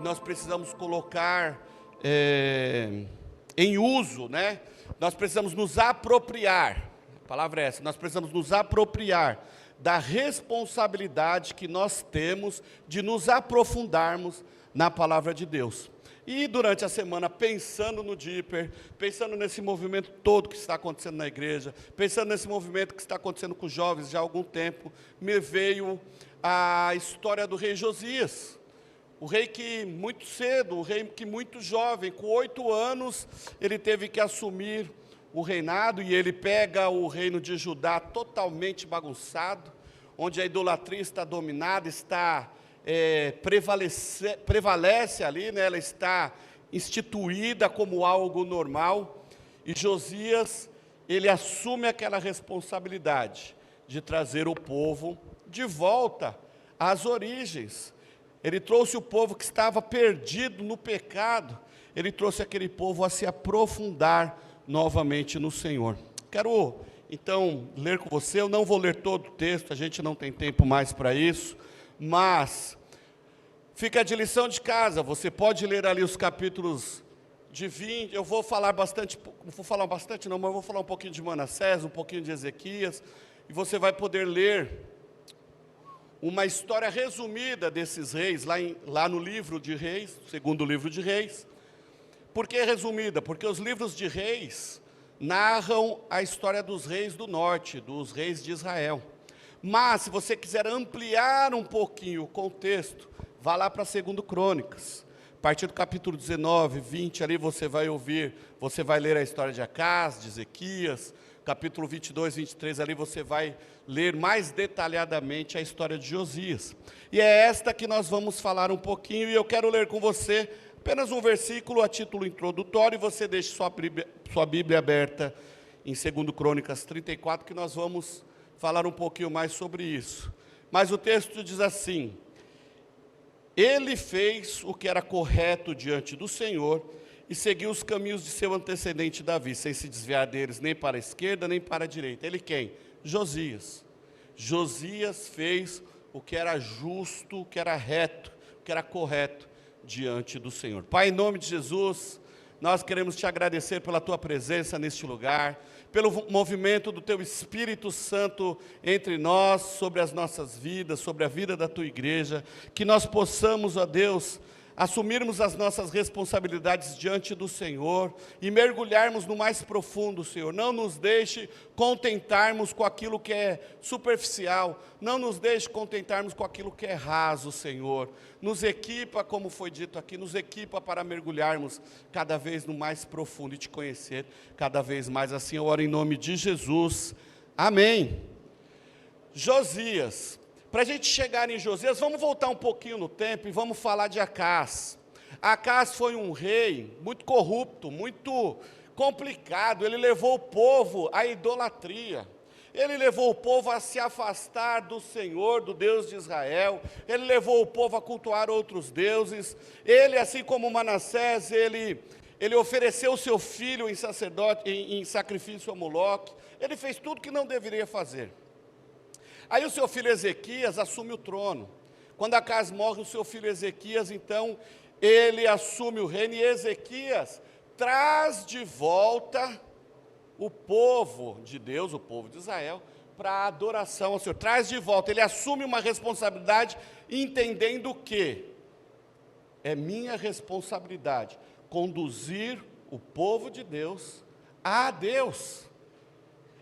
nós precisamos colocar em uso, né? Nós precisamos nos apropriar, a palavra é essa, nós precisamos nos apropriar da responsabilidade que nós temos de nos aprofundarmos na palavra de Deus. E durante a semana, pensando no Deeper, pensando nesse movimento todo que está acontecendo na igreja, pensando nesse movimento que está acontecendo com os jovens já há algum tempo, me veio a história do rei Josias. O rei que muito cedo, o rei que muito jovem, com 8 anos, ele teve que assumir o reinado, e ele pega o reino de Judá totalmente bagunçado, onde a idolatria está dominada, prevalece ali, né? Ela está instituída como algo normal, e Josias, ele assume aquela responsabilidade de trazer o povo de volta às origens. Ele trouxe o povo que estava perdido no pecado, ele trouxe aquele povo a se aprofundar novamente no Senhor. Quero, então, ler com você. Eu não vou ler todo o texto, a gente não tem tempo mais para isso, mas fica de lição de casa. Você pode ler ali os capítulos de 20, eu vou falar bastante, não vou falar bastante não, mas eu vou falar um pouquinho de Manassés, um pouquinho de Ezequias, e você vai poder ler uma história resumida desses reis, lá no livro de Reis, segundo livro de Reis. Por que resumida? Porque os livros de Reis narram a história dos reis do norte, dos reis de Israel. Mas, se você quiser ampliar um pouquinho o contexto, vá lá para 2 Crônicas. A partir do capítulo 19, 20, ali você vai ler a história de Acás, de Ezequias. Capítulo 22, 23, ali você vai ler mais detalhadamente a história de Josias. E é esta que nós vamos falar um pouquinho, e eu quero ler com você apenas um versículo a título introdutório, e você deixe sua Bíblia aberta em 2 Crônicas 34, que nós vamos falar um pouquinho mais sobre isso. Mas o texto diz assim: ele fez o que era correto diante do Senhor, e seguiu os caminhos de seu antecedente Davi, sem se desviar deles nem para a esquerda, nem para a direita. Ele quem? Josias. Josias fez o que era justo, o que era reto, o que era correto diante do Senhor. Pai, em nome de Jesus, nós queremos te agradecer pela tua presença neste lugar, pelo movimento do teu Espírito Santo entre nós, sobre as nossas vidas, sobre a vida da tua igreja, que nós possamos, ó Deus, assumirmos as nossas responsabilidades diante do Senhor e mergulharmos no mais profundo, Senhor. Não nos deixe contentarmos com aquilo que é superficial, não nos deixe contentarmos com aquilo que é raso, Senhor. Nos equipa, como foi dito aqui, nos equipa para mergulharmos cada vez no mais profundo e te conhecer cada vez mais. Assim eu oro em nome de Jesus. Amém. Josias. Para a gente chegar em Josias, vamos voltar um pouquinho no tempo e vamos falar de Acás. Acás foi um rei muito corrupto, muito complicado. Ele levou o povo à idolatria. Ele levou o povo a se afastar do Senhor, do Deus de Israel. Ele levou o povo a cultuar outros deuses. Ele, assim como Manassés, ele ofereceu o seu filho em sacrifício a Moloque. Ele fez tudo que não deveria fazer. Aí o seu filho Ezequias assume o trono. Quando Acás morre, o seu filho Ezequias, então, ele assume o reino, e Ezequias traz de volta o povo de Deus, o povo de Israel, para a adoração ao Senhor. Traz de volta, ele assume uma responsabilidade, entendendo que é minha responsabilidade conduzir o povo de Deus a Deus.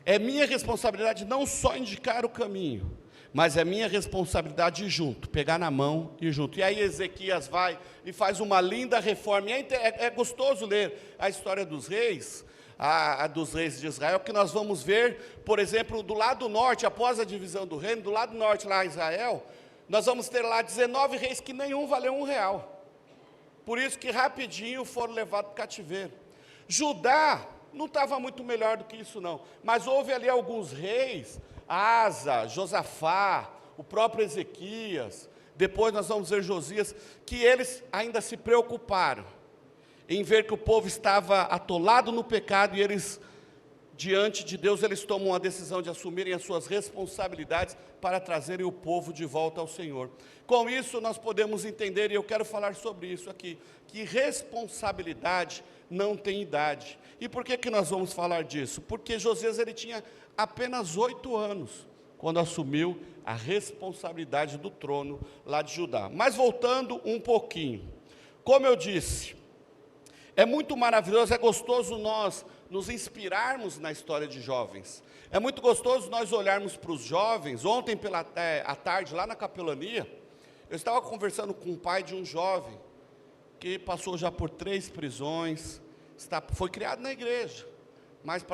É minha responsabilidade não só indicar o caminho, mas é minha responsabilidade ir junto, pegar na mão e ir junto. E aí Ezequias vai e faz uma linda reforma. E é gostoso ler a história dos reis, dos reis de Israel, que nós vamos ver, por exemplo, do lado norte, após a divisão do reino, do lado norte lá em Israel, nós vamos ter lá 19 reis que nenhum valeu R$1. Por isso que rapidinho foram levados para o cativeiro. Judá não estava muito melhor do que isso não, mas houve ali alguns reis, Asa, Josafá, o próprio Ezequias, depois nós vamos ver Josias, que eles ainda se preocuparam em ver que o povo estava atolado no pecado, e eles diante de Deus, eles tomam a decisão de assumirem as suas responsabilidades para trazerem o povo de volta ao Senhor. Com isso, nós podemos entender, e eu quero falar sobre isso aqui, que responsabilidade não tem idade. E por que nós vamos falar disso? Porque Josias, ele tinha apenas 8 anos, quando assumiu a responsabilidade do trono lá de Judá. Mas voltando um pouquinho, como eu disse, é muito maravilhoso, é gostoso nós nos inspirarmos na história de jovens. É muito gostoso nós olharmos para os jovens. Ontem à tarde, lá na capelania, eu estava conversando com o pai de um jovem, que passou já por 3 prisões, foi criado na igreja, mas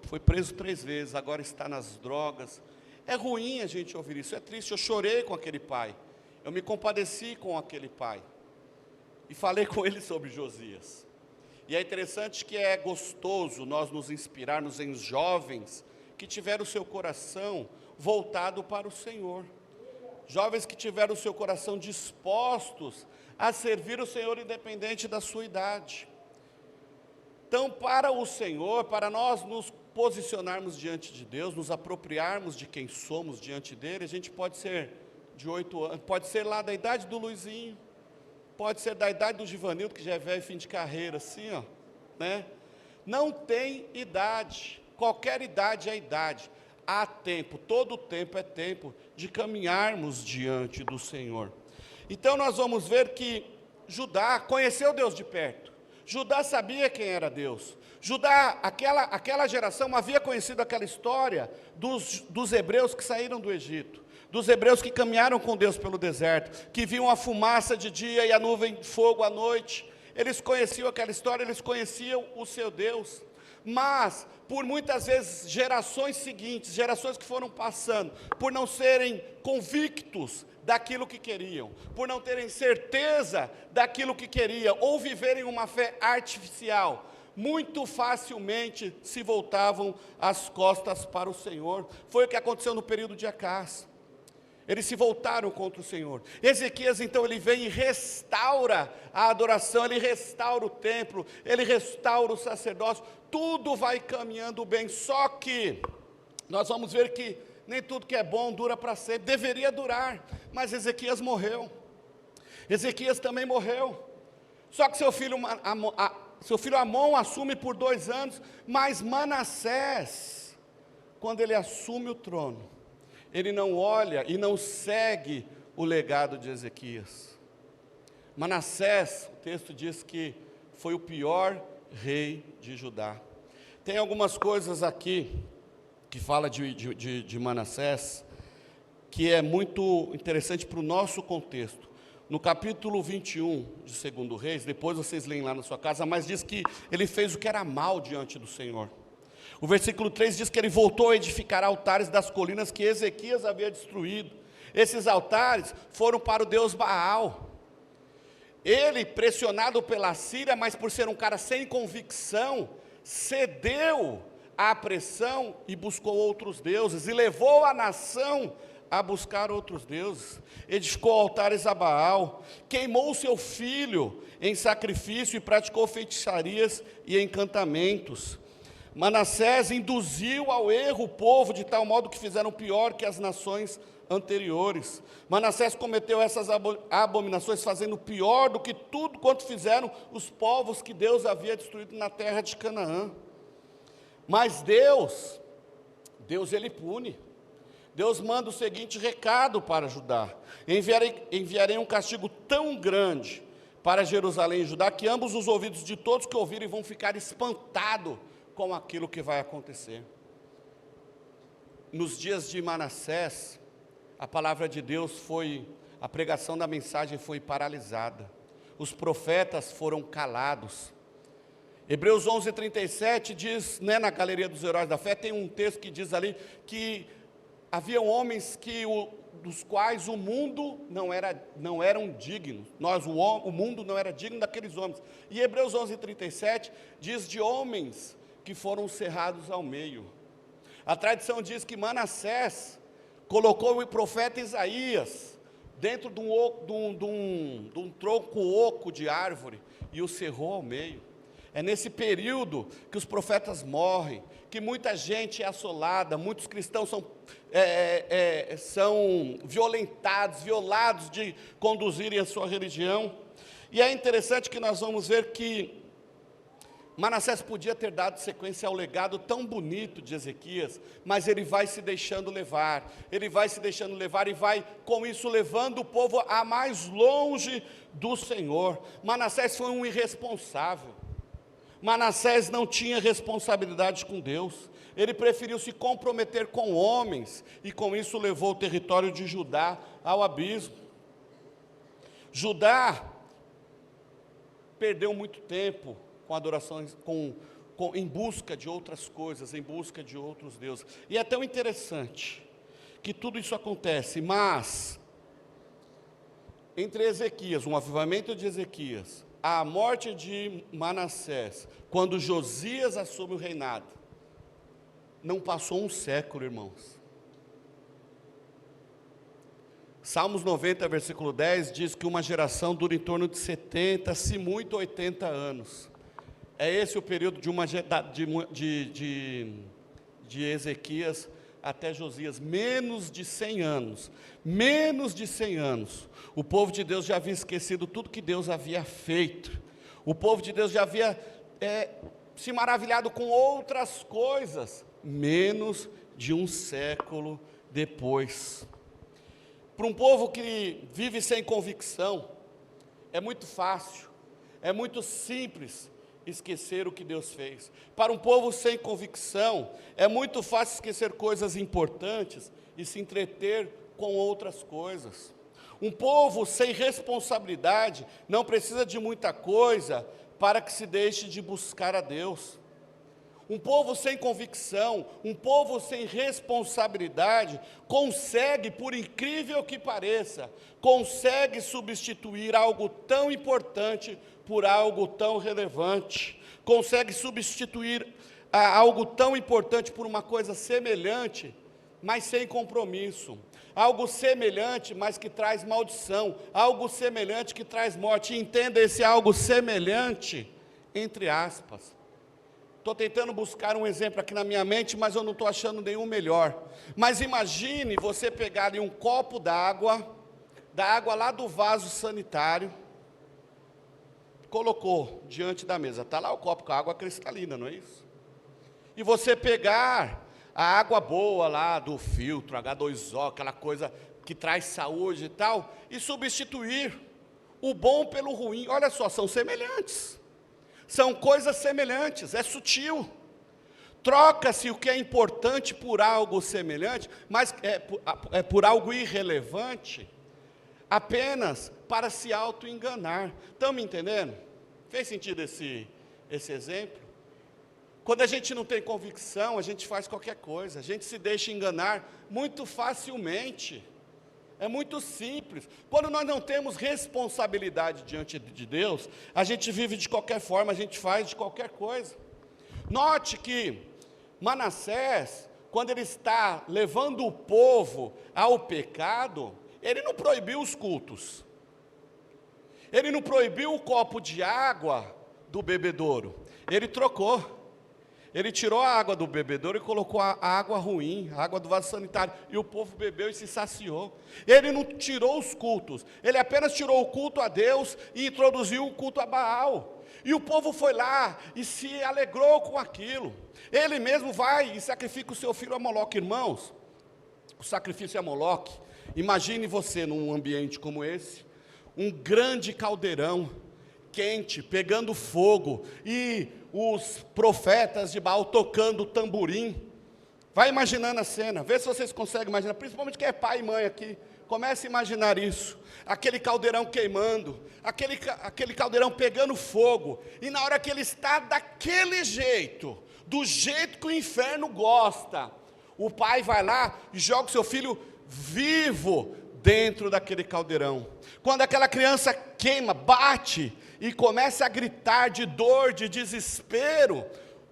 foi preso 3 vezes, agora está nas drogas. É ruim a gente ouvir isso, é triste. Eu chorei com aquele pai, eu me compadeci com aquele pai, e falei com ele sobre Josias. E é interessante que é gostoso nós nos inspirarmos em jovens que tiveram o seu coração voltado para o Senhor. Jovens que tiveram o seu coração dispostos a servir o Senhor independente da sua idade. Então, para o Senhor, para nós nos posicionarmos diante de Deus, nos apropriarmos de quem somos diante dele, a gente pode ser de 8 anos, pode ser lá da idade do Luizinho, pode ser da idade do Givanildo, que já é velho, fim de carreira, assim, ó, né? Não tem idade, qualquer idade é idade. Há tempo, todo tempo é tempo de caminharmos diante do Senhor. Então nós vamos ver que Judá conheceu Deus de perto. Judá sabia quem era Deus. Judá, aquela geração havia conhecido aquela história dos hebreus que saíram do Egito, dos hebreus que caminharam com Deus pelo deserto, que viam a fumaça de dia e a nuvem de fogo à noite. Eles conheciam aquela história, eles conheciam o seu Deus. Mas, por muitas vezes, gerações seguintes, gerações que foram passando, por não serem convictos daquilo que queriam, por não terem certeza daquilo que queriam, ou viverem uma fé artificial, muito facilmente se voltavam as costas para o Senhor. Foi o que aconteceu no período de Acás. Eles se voltaram contra o Senhor. Ezequias, então, ele vem e restaura a adoração, ele restaura o templo, ele restaura o sacerdócio, tudo vai caminhando bem. Só que nós vamos ver que nem tudo que é bom dura para sempre. Deveria durar, mas Ezequias morreu. Ezequias também morreu. Só que seu filho Amon assume por 2 anos, mas Manassés, quando ele assume o trono, ele não olha e não segue o legado de Ezequias. Manassés, o texto diz que foi o pior rei de Judá. Tem algumas coisas aqui que fala de Manassés, que é muito interessante para o nosso contexto. No capítulo 21 de 2 Reis, depois vocês leem lá na sua casa, mas diz que ele fez o que era mal diante do Senhor. O versículo 3 diz que ele voltou a edificar altares das colinas que Ezequias havia destruído. Esses altares foram para o deus Baal. Ele, pressionado pela Síria, mas por ser um cara sem convicção, cedeu à pressão e buscou outros deuses, e levou a nação a buscar outros deuses. Edificou altares a Baal, queimou seu filho em sacrifício e praticou feitiçarias e encantamentos. Manassés induziu ao erro o povo de tal modo que fizeram pior que as nações anteriores. Manassés cometeu essas abominações, fazendo pior do que tudo quanto fizeram os povos que Deus havia destruído na terra de Canaã. Mas Deus ele pune. Deus manda o seguinte recado para Judá: enviarei um castigo tão grande para Jerusalém e Judá, que ambos os ouvidos de todos que ouvirem vão ficar espantados com aquilo que vai acontecer. Nos dias de Manassés, a palavra de Deus a pregação da mensagem foi paralisada. Os profetas foram calados. Hebreus 11:37 diz, na Galeria dos Heróis da Fé, tem um texto que diz ali que haviam homens dos quais o mundo não eram dignos. O mundo não era digno daqueles homens. E Hebreus 11:37 diz de homens que foram cerrados ao meio. A tradição diz que Manassés colocou o profeta Isaías dentro de um tronco oco de árvore e o cerrou ao meio. É nesse período que os profetas morrem, que muita gente é assolada, muitos cristãos são violentados, violados de conduzirem a sua religião. E é interessante que nós vamos ver que Manassés podia ter dado sequência ao legado tão bonito de Ezequias, mas ele vai se deixando levar, e vai com isso levando o povo a mais longe do Senhor. Manassés foi um irresponsável. Manassés não tinha responsabilidade com Deus, ele preferiu se comprometer com homens, e com isso levou o território de Judá ao abismo. Judá perdeu muito tempo com adorações, em busca de outras coisas, em busca de outros deuses. E é tão interessante que tudo isso acontece, mas entre Ezequias, um avivamento de Ezequias, a morte de Manassés, quando Josias assume o reinado, não passou um século, irmãos. Salmos 90, versículo 10, diz que uma geração dura em torno de 70, se muito 80 anos. É esse o período de Ezequias até Josias, menos de 100 anos, o povo de Deus já havia esquecido tudo que Deus havia feito, o povo de Deus já havia se maravilhado com outras coisas, menos de um século depois. Para um povo que vive sem convicção, é muito fácil, é muito simples esquecer o que Deus fez. Para um povo sem convicção, é muito fácil esquecer coisas importantes e se entreter com outras coisas. Um povo sem responsabilidade não precisa de muita coisa para que se deixe de buscar a Deus. Um povo sem convicção, um povo sem responsabilidade, consegue, por incrível que pareça, consegue substituir algo tão importante por algo tão relevante, consegue substituir algo tão importante por uma coisa semelhante, mas sem compromisso, algo semelhante, mas que traz maldição, algo semelhante que traz morte. Entenda esse algo semelhante, entre aspas. Estou tentando buscar um exemplo aqui na minha mente, mas eu não estou achando nenhum melhor. Mas imagine você pegar ali um copo d'água lá do vaso sanitário, colocou diante da mesa, está lá o copo com a água cristalina, não é isso? E você pegar a água boa lá do filtro, H2O, aquela coisa que traz saúde e tal, e substituir o bom pelo ruim. Olha só, são semelhantes. São coisas semelhantes, é sutil. Troca-se o que é importante por algo semelhante, mas por algo irrelevante, apenas para se auto-enganar. Estão me entendendo? Fez sentido esse exemplo? Quando a gente não tem convicção, a gente faz qualquer coisa, a gente se deixa enganar muito facilmente. É muito simples. Quando nós não temos responsabilidade diante de Deus, a gente vive de qualquer forma, a gente faz de qualquer coisa. Note que Manassés, quando ele está levando o povo ao pecado, ele não proibiu os cultos. Ele não proibiu o copo de água do bebedouro. Ele trocou. Ele tirou a água do bebedouro e colocou a água ruim, a água do vaso sanitário, e o povo bebeu e se saciou. Ele não tirou os cultos, ele apenas tirou o culto a Deus e introduziu o culto a Baal. E o povo foi lá e se alegrou com aquilo. Ele mesmo vai e sacrifica o seu filho a Moloque. Irmãos, o sacrifício a Moloque, imagine você num ambiente como esse, um grande caldeirão, quente, pegando fogo, e os profetas de Baal tocando tamborim. Vai imaginando a cena, vê se vocês conseguem imaginar, principalmente quem é pai e mãe aqui, comece a imaginar isso, aquele caldeirão queimando, aquele caldeirão pegando fogo, e na hora que ele está daquele jeito, do jeito que o inferno gosta, o pai vai lá e joga o seu filho vivo dentro daquele caldeirão. Quando aquela criança queima, bate e começa a gritar de dor, de desespero,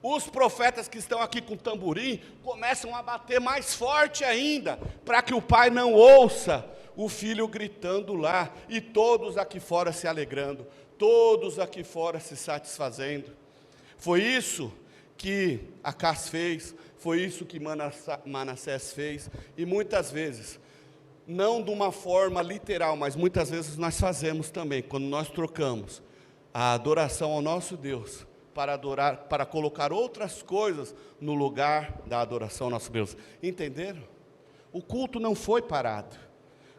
os profetas que estão aqui com tamborim começam a bater mais forte ainda, para que o pai não ouça o filho gritando lá, e todos aqui fora se alegrando, todos aqui fora se satisfazendo. Foi isso que Acás fez, foi isso que Manassés fez, e muitas vezes, não de uma forma literal, mas muitas vezes nós fazemos também, quando nós trocamos a adoração ao nosso Deus, para colocar outras coisas no lugar da adoração ao nosso Deus. Entenderam? O culto não foi parado,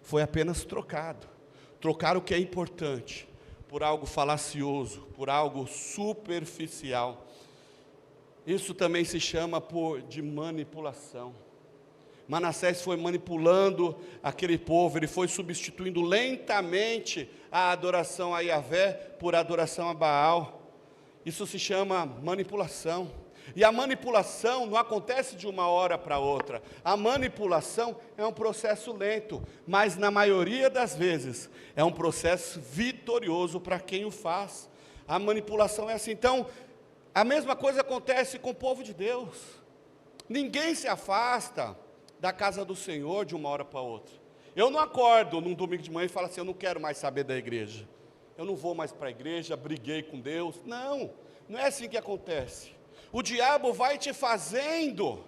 foi apenas trocado. Trocar o que é importante por algo falacioso, por algo superficial. Isso também se chama de manipulação. Manassés foi manipulando aquele povo, ele foi substituindo lentamente a adoração a Yahvé por adoração a Baal. Isso se chama manipulação. E a manipulação não acontece de uma hora para outra. A manipulação é um processo lento, mas na maioria das vezes é um processo vitorioso para quem o faz. A manipulação é assim. Então, a mesma coisa acontece com o povo de Deus. Ninguém se afasta da casa do Senhor de uma hora para outra. Eu não acordo num domingo de manhã e falo assim, eu não quero mais saber da igreja. Eu não vou mais para a igreja, briguei com Deus. Não, não é assim que acontece. O diabo vai te fazendo,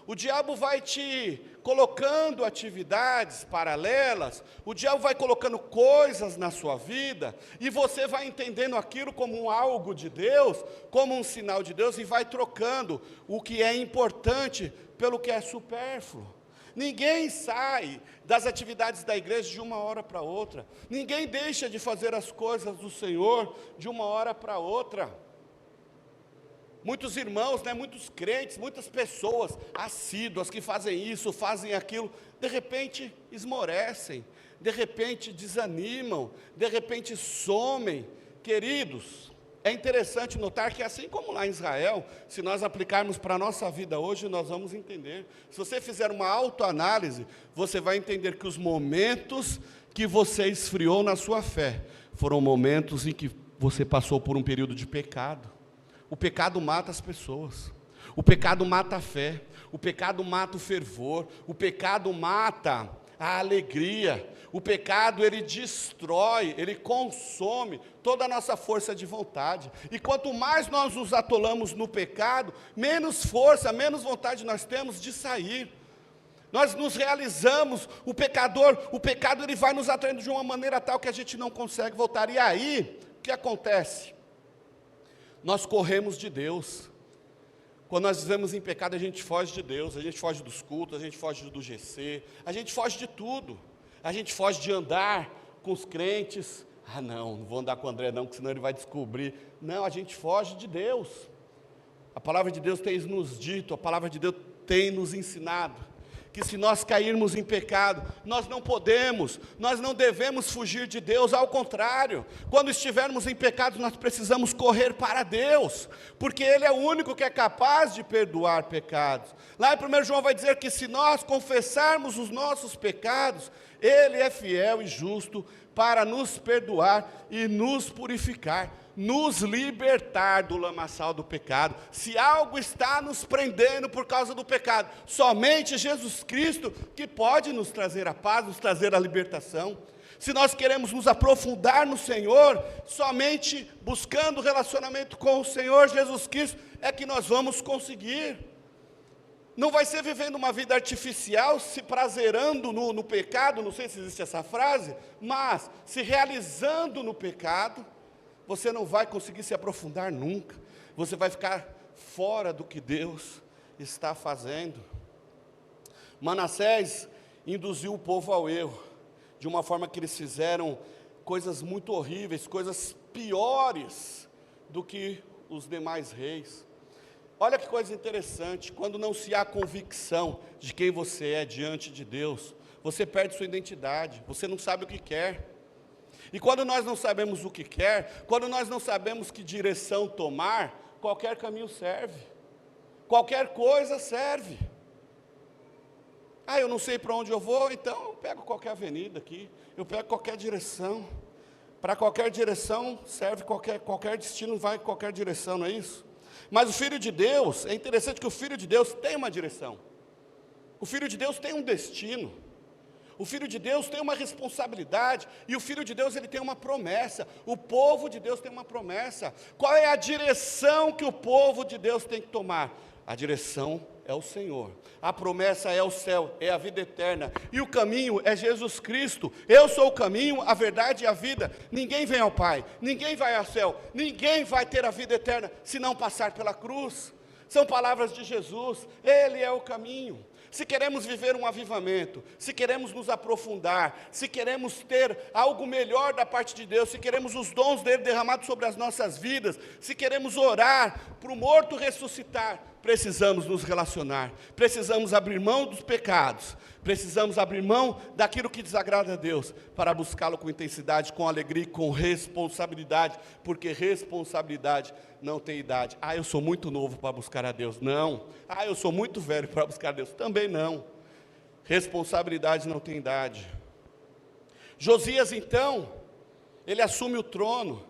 o diabo vai te colocando atividades paralelas, o diabo vai colocando coisas na sua vida, e você vai entendendo aquilo como um algo de Deus, como um sinal de Deus, e vai trocando o que é importante pelo que é supérfluo. Ninguém sai das atividades da igreja de uma hora para outra, ninguém deixa de fazer as coisas do Senhor de uma hora para outra. Muitos irmãos, muitos crentes, muitas pessoas assíduas que fazem isso, fazem aquilo, de repente esmorecem, de repente desanimam, de repente somem. Queridos, é interessante notar que assim como lá em Israel, se nós aplicarmos para a nossa vida hoje, nós vamos entender. Se você fizer uma autoanálise, você vai entender que os momentos que você esfriou na sua fé, foram momentos em que você passou por um período de pecado. O pecado mata as pessoas, o pecado mata a fé, o pecado mata o fervor, o pecado mata a alegria, o pecado ele destrói, ele consome toda a nossa força de vontade, e quanto mais nós nos atolamos no pecado, menos força, menos vontade nós temos de sair. Nós nos realizamos, o pecado ele vai nos atraindo de uma maneira tal que a gente não consegue voltar, e aí, o que acontece? Nós corremos de Deus. Quando nós vivemos em pecado, a gente foge de Deus, a gente foge dos cultos, a gente foge do GC, a gente foge de tudo. A gente foge de andar com os crentes. Não vou andar com o André não, porque senão ele vai descobrir. Não, a gente foge de Deus. A palavra de Deus tem nos dito, a palavra de Deus tem nos ensinado, que se nós cairmos em pecado, nós não devemos fugir de Deus, ao contrário, quando estivermos em pecado, nós precisamos correr para Deus, porque Ele é o único que é capaz de perdoar pecados. Lá em 1 João vai dizer que se nós confessarmos os nossos pecados, Ele é fiel e justo para nos perdoar e nos purificar, nos libertar do lamaçal do pecado. Se algo está nos prendendo por causa do pecado, somente Jesus Cristo que pode nos trazer a paz, nos trazer a libertação. Se nós queremos nos aprofundar no Senhor, somente buscando relacionamento com o Senhor Jesus Cristo, é que nós vamos conseguir. Não vai ser vivendo uma vida artificial, se prazerando no pecado, não sei se existe essa frase, mas se realizando no pecado, você não vai conseguir se aprofundar nunca, você vai ficar fora do que Deus está fazendo. Manassés induziu o povo ao erro, de uma forma que eles fizeram coisas muito horríveis, coisas piores do que os demais reis. Olha que coisa interessante, quando não se há convicção de quem você é diante de Deus, você perde sua identidade, você não sabe o que quer. E quando nós não sabemos o que quer, quando nós não sabemos que direção tomar, qualquer caminho serve, qualquer coisa serve. Eu não sei para onde eu vou, então eu pego qualquer avenida aqui, eu pego qualquer direção. Para qualquer direção serve, qualquer destino vai em qualquer direção, não é isso? Mas o Filho de Deus, é interessante que o Filho de Deus tem uma direção. O Filho de Deus tem um destino. O Filho de Deus tem uma responsabilidade, e o Filho de Deus ele tem uma promessa, o povo de Deus tem uma promessa. Qual é a direção que o povo de Deus tem que tomar? A direção é o Senhor, a promessa é o céu, é a vida eterna, e o caminho é Jesus Cristo. Eu sou o caminho, a verdade e a vida. Ninguém vem ao Pai, ninguém vai ao céu, ninguém vai ter a vida eterna, se não passar pela cruz. São palavras de Jesus, Ele é o caminho. Se queremos viver um avivamento, se queremos nos aprofundar, se queremos ter algo melhor da parte de Deus, se queremos os dons dele derramados sobre as nossas vidas, se queremos orar para o morto ressuscitar, precisamos nos relacionar, precisamos abrir mão dos pecados, precisamos abrir mão daquilo que desagrada a Deus, para buscá-lo com intensidade, com alegria e com responsabilidade, porque responsabilidade não tem idade. Eu sou muito novo para buscar a Deus. Não. Eu sou muito velho para buscar a Deus. Também não. Responsabilidade não tem idade. Josias, então, ele assume o trono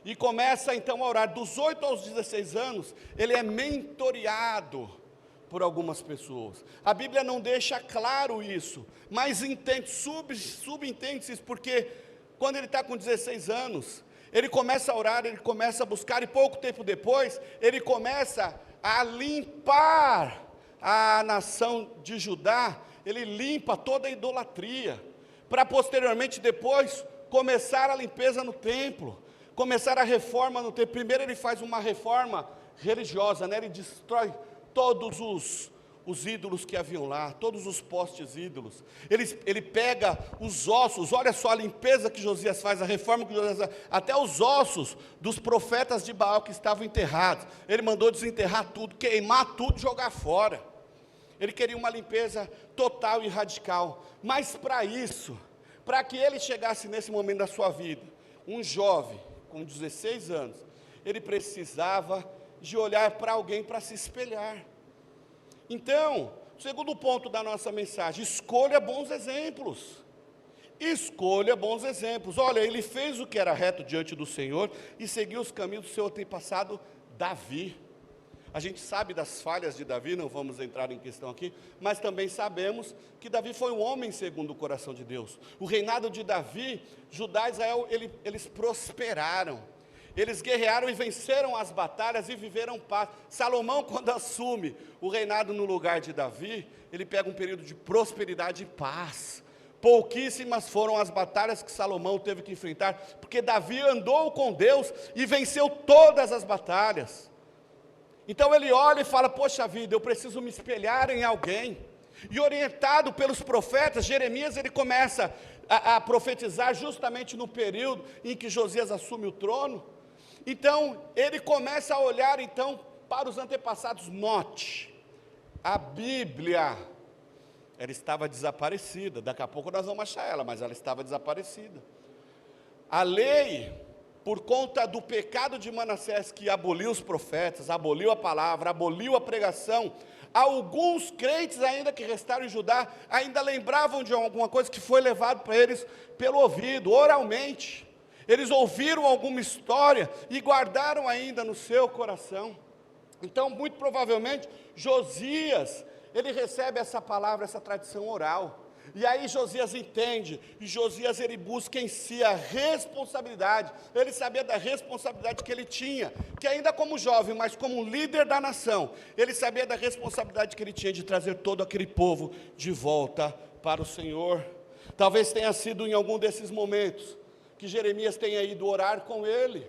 e começa, então, a orar. Dos 8 aos 16 anos, ele é mentoreado por algumas pessoas. A Bíblia não deixa claro isso, mas subentende-se isso, porque quando ele está com 16 anos, ele começa a orar, ele começa a buscar, e pouco tempo depois, ele começa a limpar a nação de Judá, ele limpa toda a idolatria, para posteriormente depois, começar a limpeza no templo, começar a reforma no templo. Primeiro ele faz uma reforma religiosa, ele destrói todos os ídolos que haviam lá, todos os postes ídolos. Ele pega os ossos, olha só a limpeza que Josias faz, a reforma que Josias faz, até os ossos dos profetas de Baal que estavam enterrados. Ele mandou desenterrar tudo, queimar tudo, jogar fora. Ele queria uma limpeza total e radical. Mas para isso, para que ele chegasse nesse momento da sua vida, um jovem com 16 anos, ele precisava de olhar para alguém para se espelhar. Então, segundo ponto da nossa mensagem, escolha bons exemplos. Escolha bons exemplos. Olha, ele fez o que era reto diante do Senhor e seguiu os caminhos do seu antepassado Davi. A gente sabe das falhas de Davi, não vamos entrar em questão aqui, mas também sabemos que Davi foi um homem segundo o coração de Deus. O reinado de Davi, Judá e Israel, eles prosperaram. Eles guerrearam e venceram as batalhas e viveram paz. Salomão, quando assume o reinado no lugar de Davi, ele pega um período de prosperidade e paz. Pouquíssimas foram as batalhas que Salomão teve que enfrentar, porque Davi andou com Deus e venceu todas as batalhas. Então ele olha e fala, poxa vida, eu preciso me espelhar em alguém. E orientado pelos profetas, Jeremias, ele começa a profetizar justamente no período em que Josias assume o trono. Então, ele começa a olhar, então, para os antepassados. Note, a Bíblia, ela estava desaparecida. Daqui a pouco nós vamos achar ela, mas ela estava desaparecida. A lei, por conta do pecado de Manassés, que aboliu os profetas, aboliu a palavra, aboliu a pregação, alguns crentes ainda que restaram em Judá, ainda lembravam de alguma coisa que foi levado para eles pelo ouvido, oralmente. Eles ouviram alguma história e guardaram ainda no seu coração. Então, muito provavelmente, Josias, ele recebe essa palavra, essa tradição oral. E aí Josias entende, e Josias ele busca em si a responsabilidade. Ele sabia da responsabilidade que ele tinha, que ainda como jovem, mas como líder da nação, ele sabia da responsabilidade que ele tinha de trazer todo aquele povo de volta para o Senhor. Talvez tenha sido em algum desses momentos que Jeremias tenha ido orar com ele.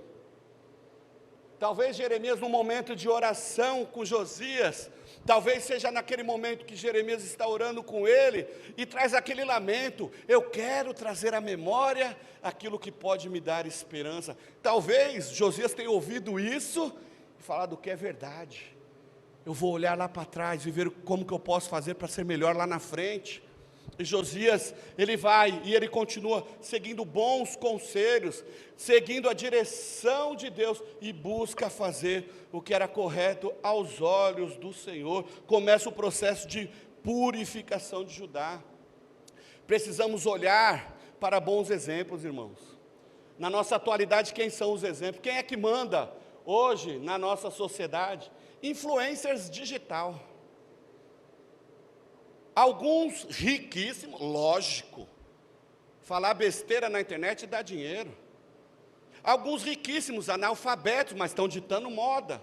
Talvez Jeremias, no momento de oração com Josias, talvez seja naquele momento que Jeremias está orando com ele, e traz aquele lamento, eu quero trazer à memória aquilo que pode me dar esperança. Talvez Josias tenha ouvido isso, e falado que é verdade, eu vou olhar lá para trás, e ver como que eu posso fazer para ser melhor lá na frente. E Josias, ele vai e ele continua seguindo bons conselhos, seguindo a direção de Deus e busca fazer o que era correto aos olhos do Senhor. Começa o processo de purificação de Judá. Precisamos olhar para bons exemplos, irmãos. Na nossa atualidade, quem são os exemplos? Quem é que manda hoje na nossa sociedade? Influencers digital. Alguns riquíssimos, lógico, falar besteira na internet dá dinheiro. Alguns riquíssimos, analfabetos, mas estão ditando moda.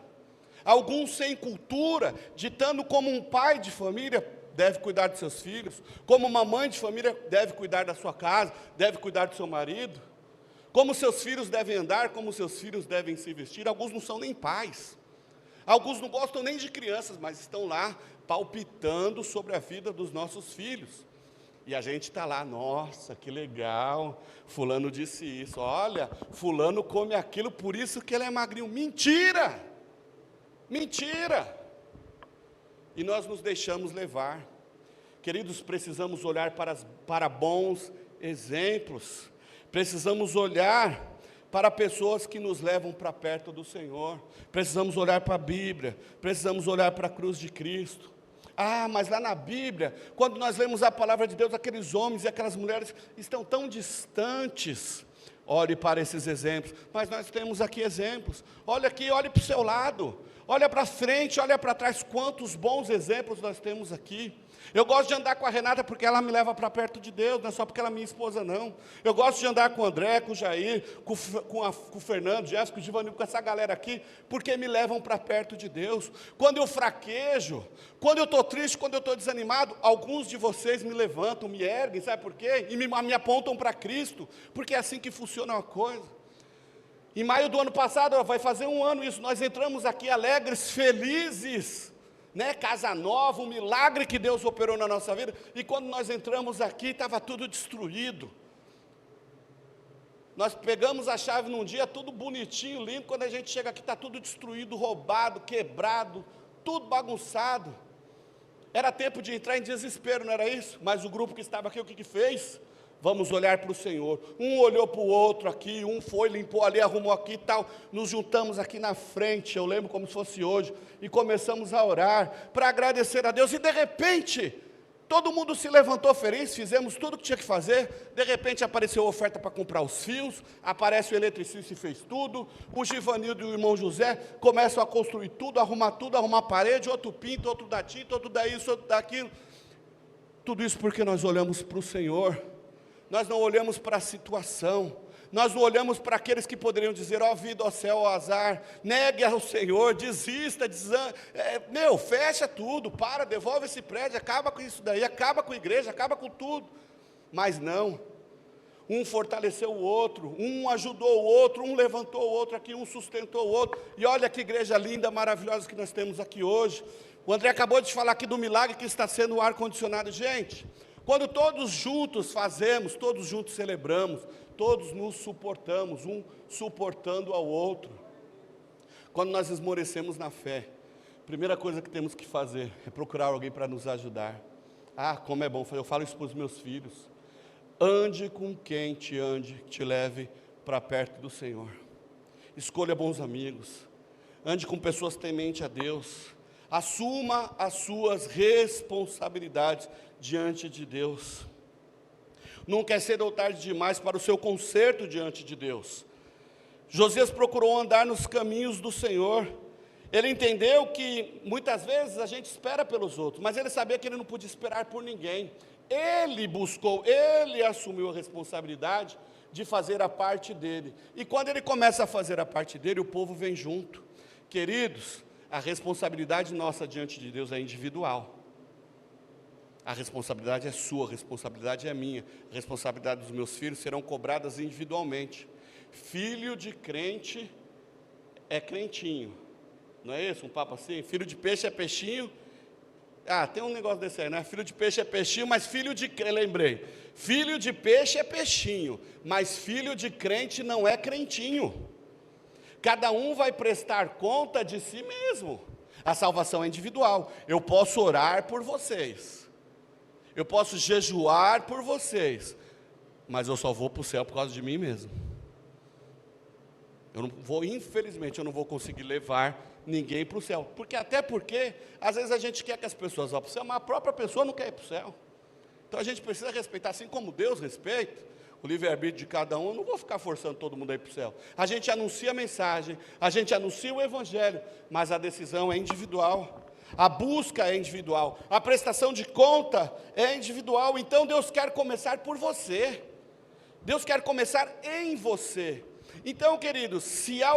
Alguns sem cultura, ditando como um pai de família deve cuidar dos seus filhos, como uma mãe de família deve cuidar da sua casa, deve cuidar do seu marido, como seus filhos devem andar, como seus filhos devem se vestir. Alguns não são nem pais. Alguns não gostam nem de crianças, mas estão lá palpitando sobre a vida dos nossos filhos. E a gente está lá, nossa, que legal, fulano disse isso, olha, fulano come aquilo, por isso que ele é magrinho. Mentira! Mentira! E nós nos deixamos levar. Queridos, precisamos olhar para bons exemplos, precisamos olhar para pessoas que nos levam para perto do Senhor, precisamos olhar para a Bíblia, precisamos olhar para a cruz de Cristo. Ah, mas lá na Bíblia, quando nós lemos a palavra de Deus, aqueles homens e aquelas mulheres estão tão distantes. Olhe para esses exemplos, mas nós temos aqui exemplos. Olha aqui, olhe para o seu lado, olha para frente, olha para trás, quantos bons exemplos nós temos aqui. Eu gosto de andar com a Renata porque ela me leva para perto de Deus, não é só porque ela é minha esposa, não. Eu gosto de andar com o André, com o Jair, com o Fernando, Jéssica, com o Givanil, com essa galera aqui, porque me levam para perto de Deus. Quando eu fraquejo, quando eu estou triste, quando eu estou desanimado, alguns de vocês me levantam, me erguem, sabe por quê? E me apontam para Cristo, porque é assim que funciona a coisa. Em maio do ano passado, vai fazer um ano isso, nós entramos aqui alegres, felizes, né? Casa nova, um milagre que Deus operou na nossa vida, e quando nós entramos aqui, estava tudo destruído. Nós pegamos a chave num dia, tudo bonitinho, lindo, quando a gente chega aqui, está tudo destruído, roubado, quebrado, tudo bagunçado. Era tempo de entrar em desespero, não era isso? Mas o grupo que estava aqui, o que fez? Vamos olhar para o Senhor. Um olhou para o outro aqui, um foi, limpou ali, arrumou aqui e tal. Nos juntamos aqui na frente, eu lembro como se fosse hoje, e começamos a orar, para agradecer a Deus, e de repente, todo mundo se levantou feliz, fizemos tudo o que tinha que fazer, de repente apareceu a oferta para comprar os fios, aparece o eletricista e fez tudo, o Givanildo e o irmão José começam a construir tudo, arrumar parede, outro pinta, outro dá tinta, outro dá isso, outro dá aquilo. Tudo isso porque nós olhamos para o Senhor. Nós não olhamos para a situação, nós não olhamos para aqueles que poderiam dizer, ó vida, ó céu, ó azar, negue ao Senhor, desista, fecha tudo, devolve esse prédio, acaba com isso daí, acaba com a igreja, acaba com tudo. Mas não, um fortaleceu o outro, um ajudou o outro, um levantou o outro aqui, um sustentou o outro, e olha que igreja linda, maravilhosa que nós temos aqui hoje. O André acabou de falar aqui do milagre que está sendo o ar-condicionado. Gente, quando todos juntos fazemos, todos juntos celebramos, todos nos suportamos, um suportando ao outro. Quando nós esmorecemos na fé, a primeira coisa que temos que fazer é procurar alguém para nos ajudar. Ah, como é bom, eu falo isso para os meus filhos. Ande com quem te leve para perto do Senhor. Escolha bons amigos, ande com pessoas tementes a Deus. Assuma as suas responsabilidades diante de Deus. Nunca é cedo ou tarde demais para o seu conserto diante de Deus. Josias procurou andar nos caminhos do Senhor. Ele entendeu que muitas vezes a gente espera pelos outros, mas ele sabia que ele não podia esperar por ninguém. Ele assumiu a responsabilidade de fazer a parte dele. E quando ele começa a fazer a parte dele, o povo vem junto. Queridos, a responsabilidade nossa diante de Deus é individual. A responsabilidade é sua, a responsabilidade é minha. A responsabilidade dos meus filhos serão cobradas individualmente. Filho de crente é crentinho. Não é isso? Um papo assim? Filho de peixe é peixinho. Ah, tem um negócio desse aí, né? Filho de peixe é peixinho, mas filho de crente, lembrei. Filho de peixe é peixinho, mas filho de crente não é crentinho. Cada um vai prestar conta de si mesmo. A salvação é individual. Eu posso orar por vocês. Eu posso jejuar por vocês. Mas eu só vou para o céu por causa de mim mesmo. Eu não vou, infelizmente, eu não vou conseguir levar ninguém para o céu. Até porque, às vezes a gente quer que as pessoas vão para o céu, mas a própria pessoa não quer ir para o céu. Então a gente precisa respeitar, assim como Deus respeita o livre-arbítrio de cada um. Eu não vou ficar forçando todo mundo a ir para o céu. A gente anuncia a mensagem, a gente anuncia o evangelho, mas a decisão é individual. A busca é individual, a prestação de conta é individual. Então Deus quer começar por você. Deus quer começar em você. Então, queridos, se há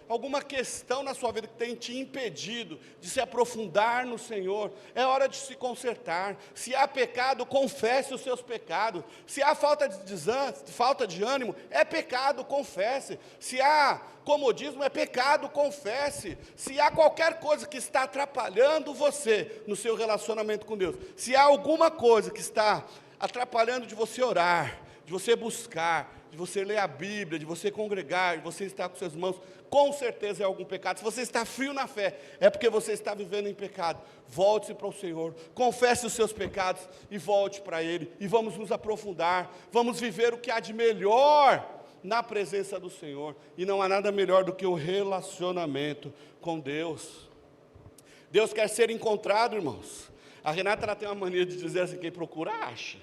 alguma questão na sua vida que tem te impedido de se aprofundar no Senhor, é hora de se consertar. Se há pecado, confesse os seus pecados. Se há falta de ânimo, é pecado, confesse. Se há comodismo, é pecado, confesse. Se há qualquer coisa que está atrapalhando você no seu relacionamento com Deus, se há alguma coisa que está atrapalhando de você orar, de você buscar, de você ler a Bíblia, de você congregar, de você estar com seus irmãos, com certeza é algum pecado. Se você está frio na fé, é porque você está vivendo em pecado. Volte-se para o Senhor, confesse os seus pecados e volte para Ele. E vamos nos aprofundar, vamos viver o que há de melhor na presença do Senhor. E não há nada melhor do que o relacionamento com Deus. Deus quer ser encontrado, irmãos. A Renata, ela tem uma mania de dizer assim, quem procura, acha.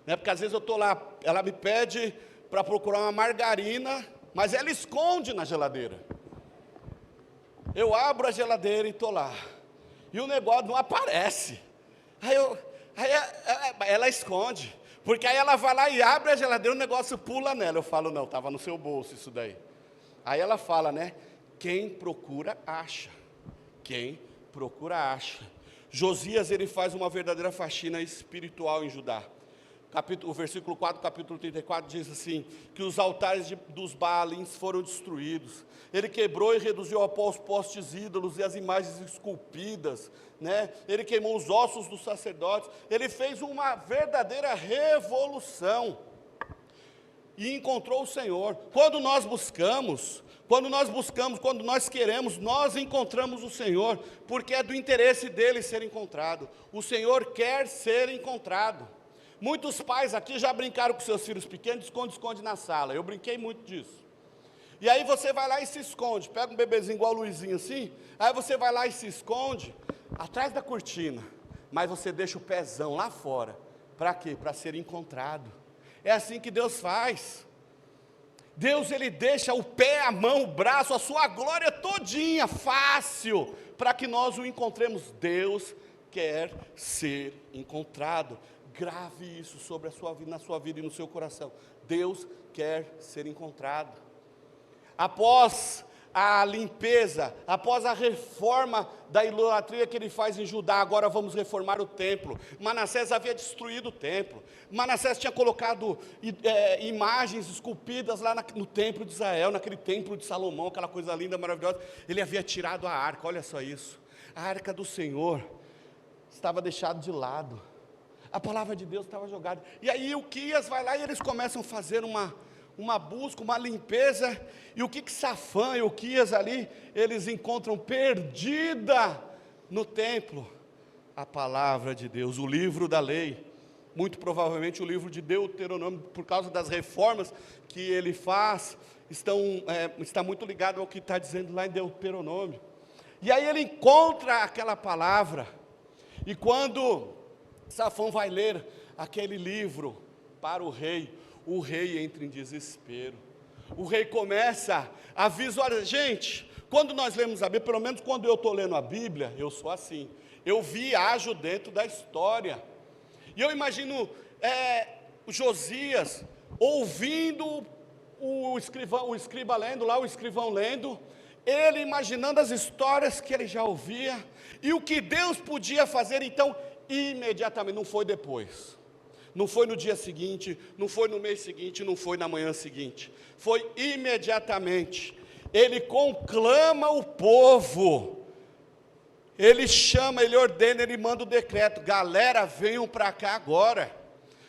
Porque às vezes eu estou lá, ela me pede para procurar uma margarina, mas ela esconde na geladeira. Eu abro a geladeira e estou lá, e o negócio não aparece. Ela esconde, porque aí ela vai lá e abre a geladeira, o negócio pula nela. Eu falo, não, estava no seu bolso isso daí. Aí ela fala, né, quem procura acha, quem procura acha. Josias, ele faz uma verdadeira faxina espiritual em Judá. O versículo 4, capítulo 34, diz assim, que os altares dos Baalins foram destruídos. Ele quebrou e reduziu a pó os postes ídolos e as imagens esculpidas, né? Ele queimou os ossos dos sacerdotes. Ele fez uma verdadeira revolução e encontrou o Senhor. Quando nós queremos, nós encontramos o Senhor, porque é do interesse dele ser encontrado. O Senhor quer ser encontrado. Muitos pais aqui já brincaram com seus filhos pequenos, esconde na sala. Eu brinquei muito disso. E aí você vai lá e se esconde, pega um bebezinho igual o Luizinho assim, aí você vai lá e se esconde atrás da cortina, mas você deixa o pezão lá fora. Para quê? Para ser encontrado. É assim que Deus faz. Deus, ele deixa o pé, a mão, o braço, a sua glória todinha, fácil, para que nós o encontremos. Deus quer ser encontrado. Grave isso sobre a sua vida, na sua vida e no seu coração. Deus quer ser encontrado. Após a limpeza, após a reforma da idolatria que ele faz em Judá, agora vamos reformar o templo. Manassés havia destruído o templo. Manassés tinha colocado imagens esculpidas lá no templo de Israel, naquele templo de Salomão, aquela coisa linda, maravilhosa. Ele havia tirado a arca, olha só isso. A arca do Senhor estava deixada de lado. A palavra de Deus estava jogada. E aí Ilquias vai lá e eles começam a fazer uma busca, uma limpeza. E o que Safã e Ilquias ali, eles encontram perdida no templo? A palavra de Deus, o livro da lei. Muito provavelmente o livro de Deuteronômio, por causa das reformas que ele faz, está muito ligado ao que está dizendo lá em Deuteronômio. E aí ele encontra aquela palavra. E quando Safã vai ler aquele livro para o rei entra em desespero. O rei começa a visualizar. Gente, quando nós lemos a Bíblia, pelo menos quando eu estou lendo a Bíblia, eu sou assim. Eu viajo dentro da história. E eu imagino o Josias ouvindo o escriba lendo lá, o escrivão lendo, ele imaginando as histórias que ele já ouvia, e o que Deus podia fazer. Então, imediatamente, não foi depois, não foi no dia seguinte, não foi no mês seguinte, não foi na manhã seguinte, foi imediatamente. Ele conclama o povo, ele chama, ele ordena, ele manda o decreto: galera, venham para cá agora.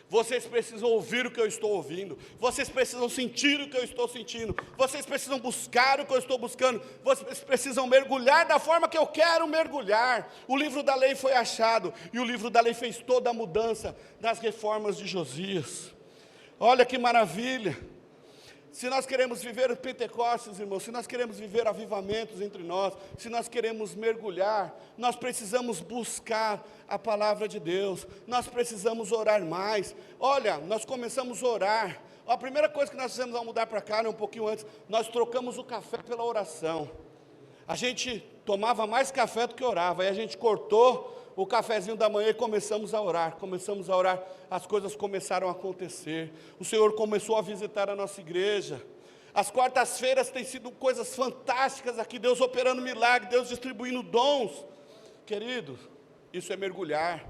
Vocês precisam ouvir o que eu estou ouvindo, vocês precisam sentir o que eu estou sentindo, vocês precisam buscar o que eu estou buscando, vocês precisam mergulhar da forma que eu quero mergulhar. O livro da lei foi achado, e o livro da lei fez toda a mudança das reformas de Josias. Olha que maravilha. Se nós queremos viver Pentecostes, irmãos, se nós queremos viver avivamentos entre nós, se nós queremos mergulhar, nós precisamos buscar a palavra de Deus, nós precisamos orar mais. Olha, nós começamos a orar, a primeira coisa que nós fizemos ao mudar para cá, um pouquinho antes, nós trocamos o café pela oração. A gente tomava mais café do que orava, aí a gente cortou o cafezinho da manhã e começamos a orar, as coisas começaram a acontecer, o Senhor começou a visitar a nossa igreja. As quartas-feiras têm sido coisas fantásticas aqui, Deus operando milagre, Deus distribuindo dons. Queridos, isso é mergulhar,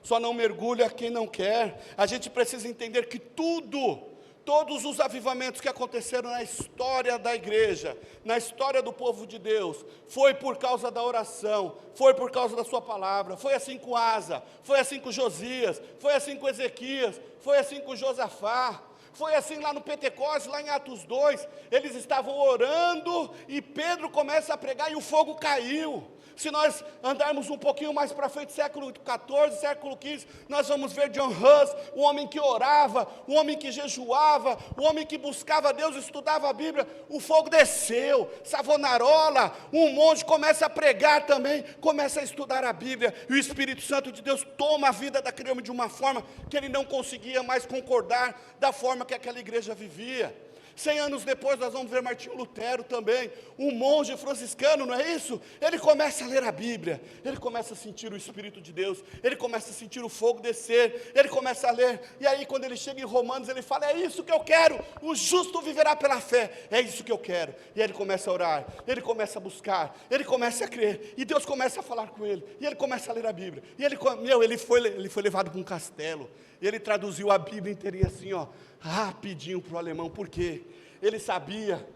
só não mergulha quem não quer. A gente precisa entender que todos os avivamentos que aconteceram na história da igreja, na história do povo de Deus, foi por causa da oração, foi por causa da sua palavra. Foi assim com Asa, foi assim com Josias, foi assim com Ezequias, foi assim com Josafá, foi assim lá no Pentecostes, lá em Atos 2, eles estavam orando e Pedro começa a pregar e o fogo caiu. Se nós andarmos um pouquinho mais para frente, século XIV, século XV, nós vamos ver John Hus, um homem que orava, um homem que jejuava, um homem que buscava Deus, estudava a Bíblia, o fogo desceu. Savonarola, um monge começa a pregar também, começa a estudar a Bíblia, e o Espírito Santo de Deus toma a vida daquele homem de uma forma que ele não conseguia mais concordar da forma que aquela igreja vivia. 100 anos depois nós vamos ver Martinho Lutero também, um monge franciscano, não é isso? Ele começa a ler a Bíblia, ele começa a sentir o Espírito de Deus, ele começa a sentir o fogo descer, ele começa a ler, e aí quando ele chega em Romanos, ele fala, é isso que eu quero, o justo viverá pela fé, é isso que eu quero. E aí ele começa a orar, ele começa a buscar, ele começa a crer, e Deus começa a falar com ele, e ele começa a ler a Bíblia, e ele foi levado para um castelo, e ele traduziu a Bíblia inteirinha assim, rapidinho para o alemão. Por quê? Ele sabia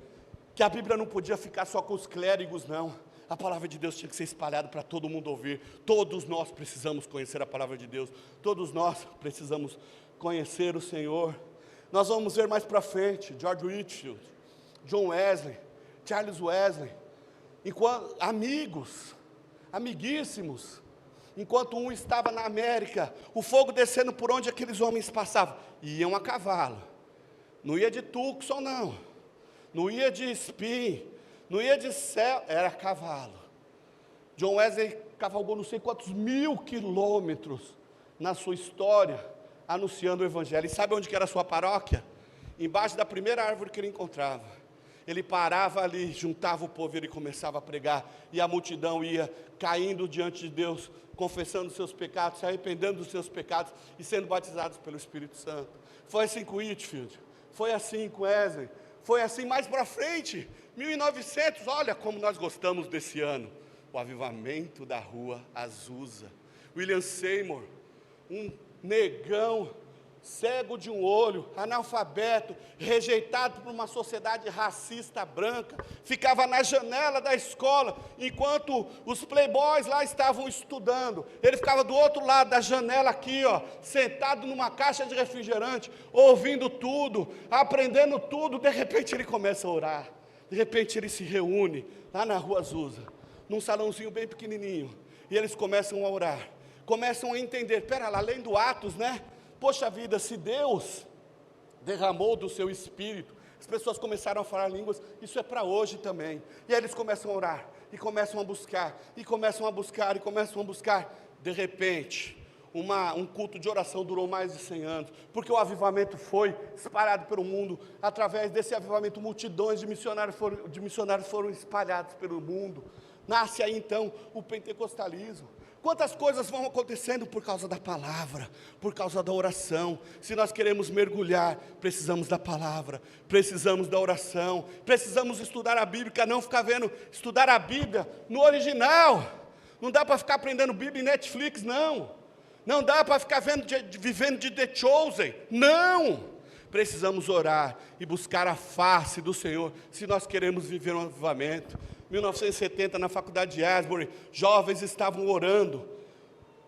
que a Bíblia não podia ficar só com os clérigos, não. A palavra de Deus tinha que ser espalhada para todo mundo ouvir. Todos nós precisamos conhecer a palavra de Deus, todos nós precisamos conhecer o Senhor. Nós vamos ver mais para frente, George Whitefield, John Wesley, Charles Wesley, amiguíssimos, enquanto um estava na América, o fogo descendo por onde aqueles homens passavam, iam a cavalo, não ia de Tucson não ia de espinho, não ia de céu, era cavalo. John Wesley cavalgou não sei quantos 1000 quilômetros na sua história, anunciando o Evangelho. E sabe onde que era a sua paróquia? Embaixo da primeira árvore que ele encontrava. Ele parava ali, juntava o povo e ele começava a pregar, e a multidão ia caindo diante de Deus, confessando seus pecados, se arrependendo dos seus pecados e sendo batizados pelo Espírito Santo. Foi assim com Whitefield, foi assim com Wesley, foi assim mais para frente, 1900, olha como nós gostamos desse ano, o avivamento da rua Azusa. William Seymour, um negão, cego de um olho, analfabeto, rejeitado por uma sociedade racista branca, ficava na janela da escola, enquanto os playboys lá estavam estudando, ele ficava do outro lado da janela aqui, sentado numa caixa de refrigerante, ouvindo tudo, aprendendo tudo. De repente ele começa a orar, de repente ele se reúne, lá na rua Azusa, num salãozinho bem pequenininho, e eles começam a orar, começam a entender, pera lá, além do Atos, né? Poxa vida, se Deus derramou do seu Espírito, as pessoas começaram a falar línguas, isso é para hoje também. E aí eles começam a orar, e começam a buscar, e começam a buscar, e começam a buscar. De repente, um culto de oração durou mais de 100 anos, porque o avivamento foi espalhado pelo mundo. Através desse avivamento, multidões de missionários foram espalhados pelo mundo. Nasce aí então o pentecostalismo. Quantas coisas vão acontecendo por causa da palavra, por causa da oração. Se nós queremos mergulhar, precisamos da palavra, precisamos da oração, precisamos estudar a Bíblia, não ficar estudar a Bíblia no original. Não dá para ficar aprendendo Bíblia em Netflix, não. Não dá para ficar vivendo de The Chosen, não. Precisamos orar e buscar a face do Senhor, se nós queremos viver um avivamento. 1970, na faculdade de Asbury, jovens estavam orando,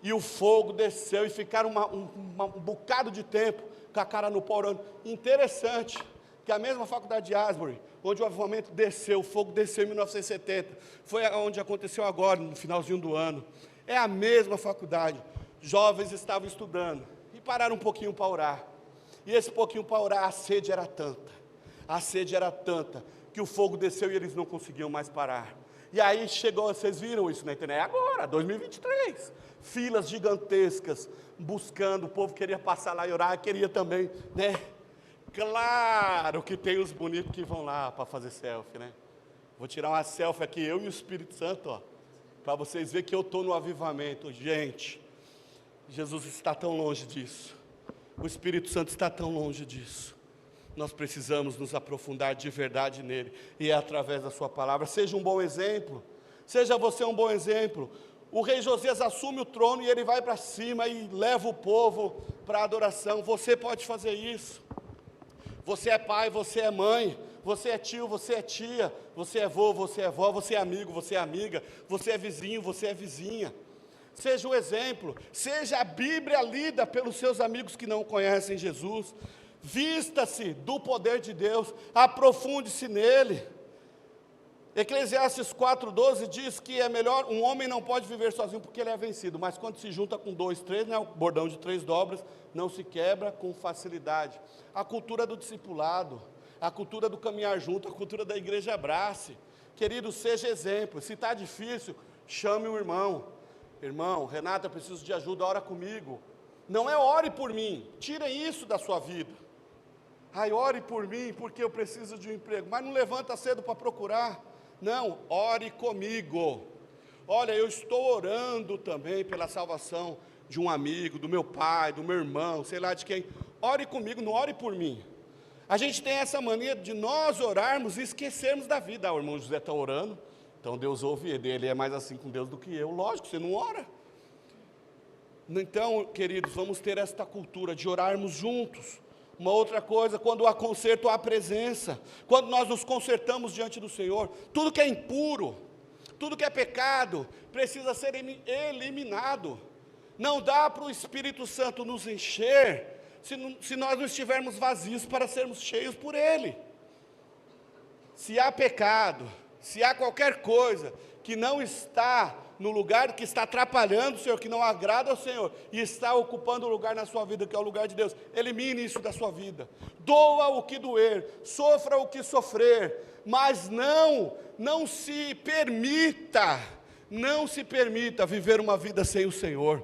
e o fogo desceu, e ficaram um bocado de tempo, com a cara no pau orando. Interessante, que a mesma faculdade de Asbury, onde o avivamento desceu, o fogo desceu em 1970, foi onde aconteceu agora, no finalzinho do ano. É a mesma faculdade, jovens estavam estudando, e pararam um pouquinho para orar, e esse pouquinho para orar, a sede era tanta, que o fogo desceu e eles não conseguiam mais parar. E aí chegou, vocês viram isso na internet, agora, 2023, filas gigantescas, buscando, o povo queria passar lá e orar, queria também, né? Claro que tem os bonitos que vão lá para fazer selfie, né? Vou tirar uma selfie aqui, eu e o Espírito Santo, ó, para vocês verem que eu estou no avivamento. Gente, Jesus está tão longe disso. O Espírito Santo está tão longe disso. Nós precisamos nos aprofundar de verdade nele, e é através da sua palavra. Seja um bom exemplo, seja você um bom exemplo. O rei Josias assume o trono e ele vai para cima e leva o povo para a adoração. Você pode fazer isso. Você é pai, você é mãe, você é tio, você é tia, você é vô, você é vó, você é amigo, você é amiga, você é vizinho, você é vizinha. Seja um exemplo, seja a Bíblia lida pelos seus amigos que não conhecem Jesus. Vista-se do poder de Deus, aprofunde-se nele. Eclesiastes 4,12 diz que é melhor, um homem não pode viver sozinho porque ele é vencido, mas quando se junta com 2, 3, né, o bordão de 3 dobras, não se quebra com facilidade. A cultura do discipulado, a cultura do caminhar junto, a cultura da igreja abrace. Querido, seja exemplo. Se está difícil, chame um irmão. Irmão, Renata, eu preciso de ajuda, ora comigo. Não é ore por mim, tirem isso da sua vida. Ai, ore por mim porque eu preciso de um emprego, mas não levanta cedo para procurar. Não, ore comigo. Olha, eu estou orando também pela salvação de um amigo, do meu pai, do meu irmão, sei lá de quem. Ore comigo, não ore por mim. A gente tem essa mania de nós orarmos e esquecermos da vida. Ah, o irmão José está orando, então Deus ouve ele, ele é mais assim com Deus do que eu. Lógico, você não ora. Então, queridos, vamos ter esta cultura de orarmos juntos. Uma outra coisa, quando há conserto, há presença. Quando nós nos consertamos diante do Senhor, tudo que é impuro, tudo que é pecado, precisa ser eliminado. Não dá para o Espírito Santo nos encher, se nós não estivermos vazios para sermos cheios por Ele. Se há pecado, se há qualquer coisa que não está no lugar, que está atrapalhando o Senhor, que não agrada ao Senhor, e está ocupando o lugar na sua vida, que é o lugar de Deus, elimine isso da sua vida. Doa o que doer, sofra o que sofrer, mas não se permita viver uma vida sem o Senhor.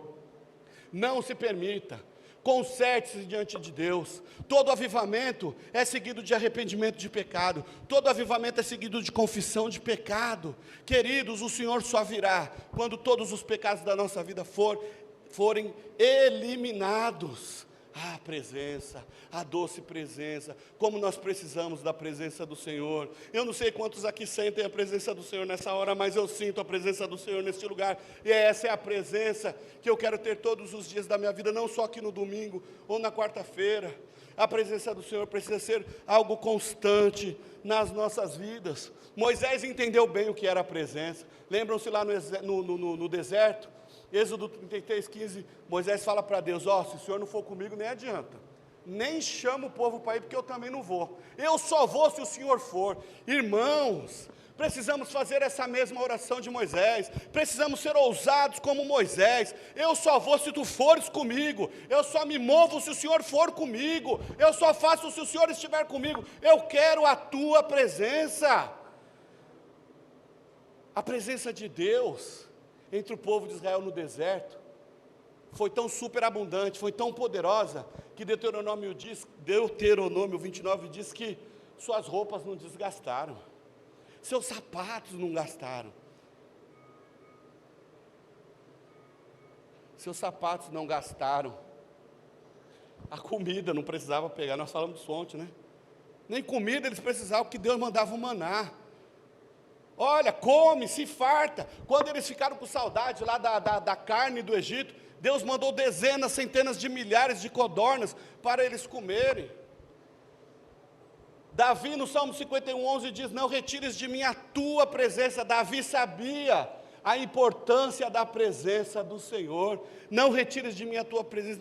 Não se permita. Conserte-se diante de Deus. Todo avivamento é seguido de arrependimento de pecado. Todo avivamento é seguido de confissão de pecado. Queridos, o Senhor só virá quando todos os pecados da nossa vida forem eliminados. A presença, a doce presença, como nós precisamos da presença do Senhor. Eu não sei quantos aqui sentem a presença do Senhor nessa hora, mas eu sinto a presença do Senhor neste lugar, e essa é a presença que eu quero ter todos os dias da minha vida, não só aqui no domingo ou na quarta-feira. A presença do Senhor precisa ser algo constante nas nossas vidas. Moisés entendeu bem o que era a presença. Lembram-se lá no deserto? Êxodo 33:15, Moisés fala para Deus, se o Senhor não for comigo, nem adianta, nem chama o povo para ir, porque eu também não vou, eu só vou se o Senhor for. Irmãos, precisamos fazer essa mesma oração de Moisés, precisamos ser ousados como Moisés. Eu só vou se tu fores comigo, eu só me movo se o Senhor for comigo, eu só faço se o Senhor estiver comigo, eu quero a tua presença. A presença de Deus entre o povo de Israel no deserto foi tão superabundante, foi tão poderosa, que Deuteronômio 29 diz que suas roupas não desgastaram, seus sapatos não gastaram, a comida não precisava pegar, nós falamos disso ontem, né? Nem comida eles precisavam, porque Deus mandava o maná. Olha, come, se farta. Quando eles ficaram com saudade lá da carne do Egito, Deus mandou dezenas, centenas de milhares de codornas para eles comerem. Davi no Salmo 51:11 diz, não retires de mim a tua presença. Davi sabia a importância da presença do Senhor. Não retires de mim a tua presença,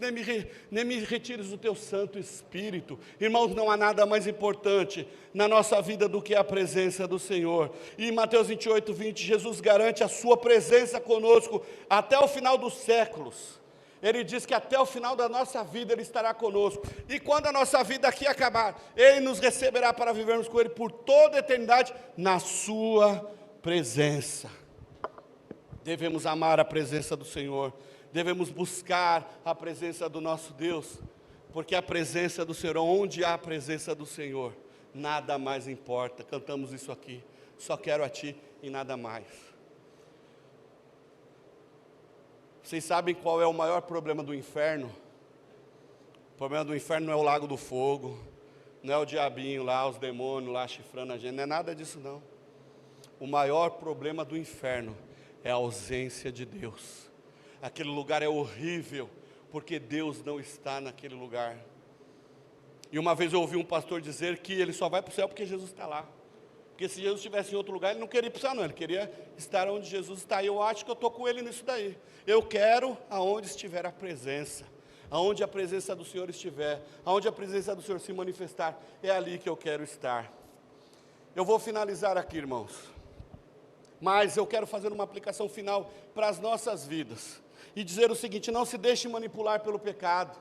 nem me retires o teu Santo Espírito. Irmãos, não há nada mais importante na nossa vida do que a presença do Senhor. E em Mateus 28:20, Jesus garante a sua presença conosco até o final dos séculos. Ele diz que até o final da nossa vida Ele estará conosco. E quando a nossa vida aqui acabar, Ele nos receberá para vivermos com Ele por toda a eternidade na sua presença. Devemos amar a presença do Senhor, devemos buscar a presença do nosso Deus, porque a presença do Senhor, onde há a presença do Senhor, nada mais importa. Cantamos isso aqui, só quero a Ti e nada mais. Vocês sabem qual é o maior problema do inferno? O problema do inferno não é o lago do fogo, não é o diabinho lá, os demônios lá chifrando a gente, não é nada disso não. O maior problema do inferno é a ausência de Deus. Aquele lugar é horrível, porque Deus não está naquele lugar. E uma vez eu ouvi um pastor dizer que ele só vai para o céu porque Jesus está lá. Porque se Jesus estivesse em outro lugar, ele não queria ir para o céu não, ele queria estar onde Jesus está. E eu acho que eu estou com ele nisso daí. Eu quero aonde estiver a presença. Aonde a presença do Senhor estiver, aonde a presença do Senhor se manifestar, é ali que eu quero estar. Eu vou finalizar aqui, irmãos. Mas eu quero fazer uma aplicação final para as nossas vidas. E dizer o seguinte: não se deixe manipular pelo pecado.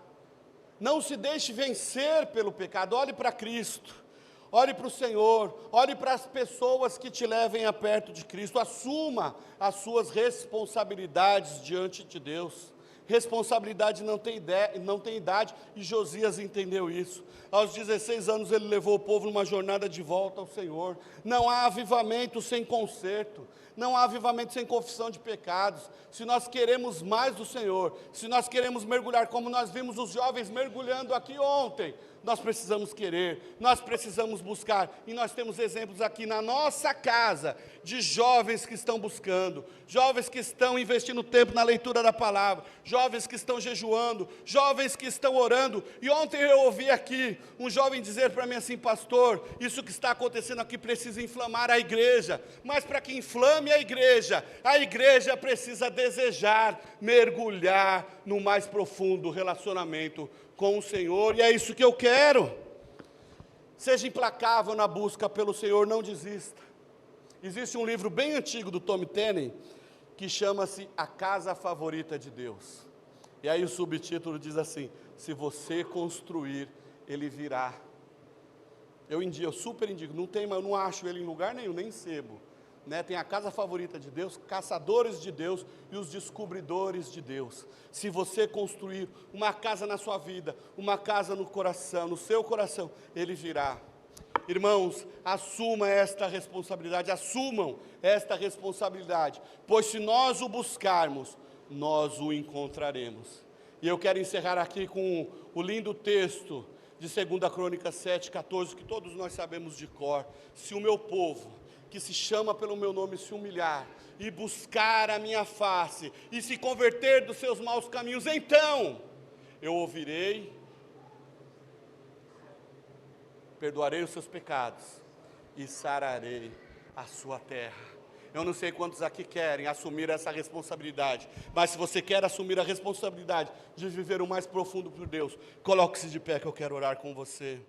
Não se deixe vencer pelo pecado. Olhe para Cristo. Olhe para o Senhor. Olhe para as pessoas que te levem a perto de Cristo. Assuma as suas responsabilidades diante de Deus. Responsabilidade não tem idade, e Josias entendeu isso. Aos 16 anos ele levou o povo numa jornada de volta ao Senhor. Não há avivamento sem conserto, não há avivamento sem confissão de pecados. Se nós queremos mais do Senhor, se nós queremos mergulhar, como nós vimos os jovens mergulhando aqui ontem, nós precisamos querer, nós precisamos buscar, e nós temos exemplos aqui na nossa casa, de jovens que estão buscando, jovens que estão investindo tempo na leitura da palavra, jovens que estão jejuando, jovens que estão orando. E ontem eu ouvi aqui um jovem dizer para mim assim: pastor, isso que está acontecendo aqui precisa inflamar a igreja. Mas para que inflame a igreja precisa desejar mergulhar no mais profundo relacionamento com o Senhor, e é isso que eu quero. Seja implacável na busca pelo Senhor, não desista. Existe um livro bem antigo do Tom Tenney, que chama-se A Casa Favorita de Deus. E aí o subtítulo diz assim: se você construir, Ele virá. Eu super indico, eu não acho ele em lugar nenhum, nem em sebo. Tem a casa favorita de Deus, caçadores de Deus e os descobridores de Deus. Se você construir uma casa na sua vida, uma casa no coração, no seu coração, Ele virá. Irmãos, assumam esta responsabilidade, pois se nós o buscarmos, nós o encontraremos. E eu quero encerrar aqui com o lindo texto de 2 Crônicas 7:14, que todos nós sabemos de cor. Se o meu povo, que se chama pelo meu nome, se humilhar e buscar a minha face e se converter dos seus maus caminhos, então eu ouvirei, perdoarei os seus pecados e sararei a sua terra. Eu não sei quantos aqui querem assumir essa responsabilidade, mas se você quer assumir a responsabilidade de viver o mais profundo por Deus, coloque-se de pé que eu quero orar com você.